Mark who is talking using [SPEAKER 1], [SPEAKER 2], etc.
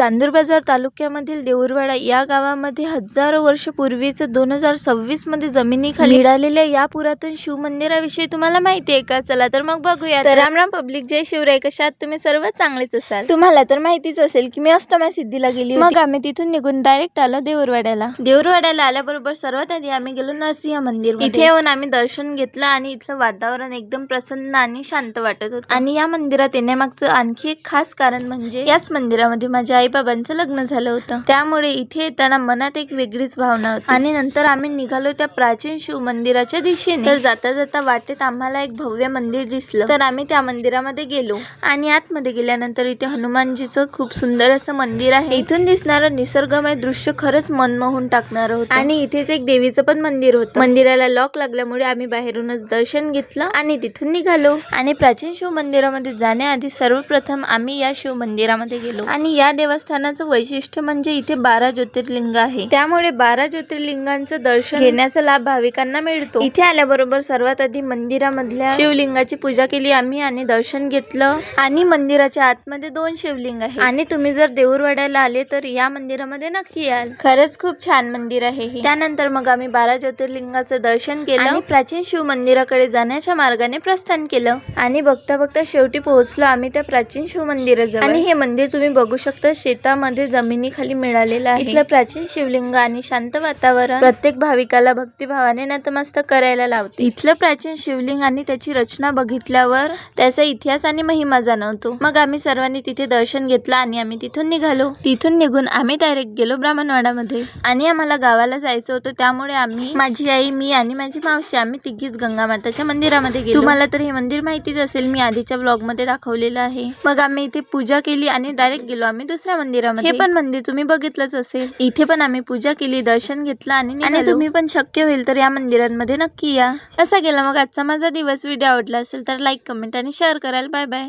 [SPEAKER 1] चांदूर बाजार तालुक्यामधील देऊरवाडा या गावामध्ये हजारो वर्ष पूर्वीच 2026 मध्ये जमिनीखाली मिळालेल्या या पुरातन शिव मंदिराविषयी तुम्हाला माहिती आहे का? चला तर मग बघूया. तर राम राम पब्लिक, जय शिवराय. कशा आहात तुम्ही? सर्व चांगलेच असाल. तुम्हाला तर माहितीच असेल की मी अष्टमा सिद्धीला गेली होती. मग आम्ही तिथून निघून डायरेक्ट आलो देऊरवाड्याला आल्याबरोबर सर्वात आधी आम्ही गेलो नरसिंह मंदिर. इथे येऊन आम्ही दर्शन घेतलं आणि इथलं वातावरण एकदम प्रसन्न आणि शांत वाटत होतं. आणि या मंदिरात येण्यामागचं आणखी एक खास कारण म्हणजे याच मंदिरामध्ये माझ्या आई बाबांचं लग्न झालं होतं. त्यामुळे इथे येताना मनात एक वेगळीच भावना होती. आणि नंतर आम्ही निघालो त्या प्राचीन शिव मंदिराच्या दिशेने. तर जाता जाता वाटेत आम्हाला एक भव्य मंदिर दिसलं. तर आम्ही त्या मंदिरामध्ये गेलो आणि आतमध्ये गेल्यानंतर इथे हनुमानजीचं खूप सुंदर असं मंदिर आहे. इथून दिसणारं निसर्गमय दृश्य खरंच मनमोहून टाकणार होतं. आणि इथेच एक देवीचं पण मंदिर होतं. मंदिराला लॉक लागल्यामुळे आम्ही बाहेरूनच दर्शन घेतलं आणि तिथून निघालो. आणि प्राचीन शिव मंदिरामध्ये जाण्याआधी सर्वप्रथम आम्ही या शिव मंदिरामध्ये गेलो. आणि या देवस्थानाचं वैशिष्ट्य म्हणजे इथे 12 ज्योतिर्लिंग आहे. त्यामुळे 12 ज्योतिर्लिंगांचं दर्शन घेण्याचा लाभ भाविकांना मिळतो. इथे आल्याबरोबर सर्वात आधी मंदिरामधल्या शिवलिंगाची पूजा केली आम्ही आणि दर्शन घेतलं. आणि मंदिराच्या आतमध्ये 2 शिवलिंग आहे. आणि तुम्ही जर देऊरवाड्याला आले तर या मंदिरामध्ये नक्की याल. खरंच खूप छान मंदिर आहे हे. त्यानंतर मग आम्ही 12 ज्योतिर्लिंगाचं दर्शन केलं आणि प्राचीन शिव मंदिराकडे जाण्याच्या मार्गाने प्रस्थान केलं. आणि बघता बघता शेवटी पोहोचलो आम्ही त्या प्राचीन शिव मंदिराजवळ. आणि हे मंदिर तुम्ही बघू शकता शेतामध्ये जमिनीखाली मिळालेलं आहे. इथलं प्राचीन शिवलिंग आणि शांत वातावरण प्रत्येक भाविकाला भक्तिभावाने नतमस्तक करायला लावते. इथलं प्राचीन शिवलिंग आणि त्याची रचना बघितल्यावर त्याचा इतिहास आणि महिमा जाणवतो. मग आम्ही सर्वांनी तिथे दर्शन घेतलं आणि आम्ही तिथून निघालो. तिथून निघून आम्ही डायरेक्ट गेलो ब्राह्मणवाडामध्ये. आणि आम्हाला गावाला जायचं होतं त्यामुळे आम्ही, माझी आई, मी आणि माझी मावशी आम्ही तिघीच गंगा माताच्या मंदिरामध्ये गेलो. तुम्हाला तर हे मंदिर माहितीच असेल, मी आधीच्या ब्लॉग मध्ये दाखवलेलं आहे. मग आम्ही इथे पूजा केली आणि डायरेक्ट गेलो आम्ही दुसऱ्या मंदिरामध्ये. हे पण मंदिर तुम्ही बघितलंच असेल. इथे पण आम्ही पूजा केली, दर्शन घेतलं आणि तुम्ही पण शक्य होईल तर या मंदिरांमध्ये नक्की या. असा गेला मग आजचा माझा दिवस. व्हिडिओ आवडला असेल तर लाईक, कमेंट आणि शेअर कराल. Bye bye.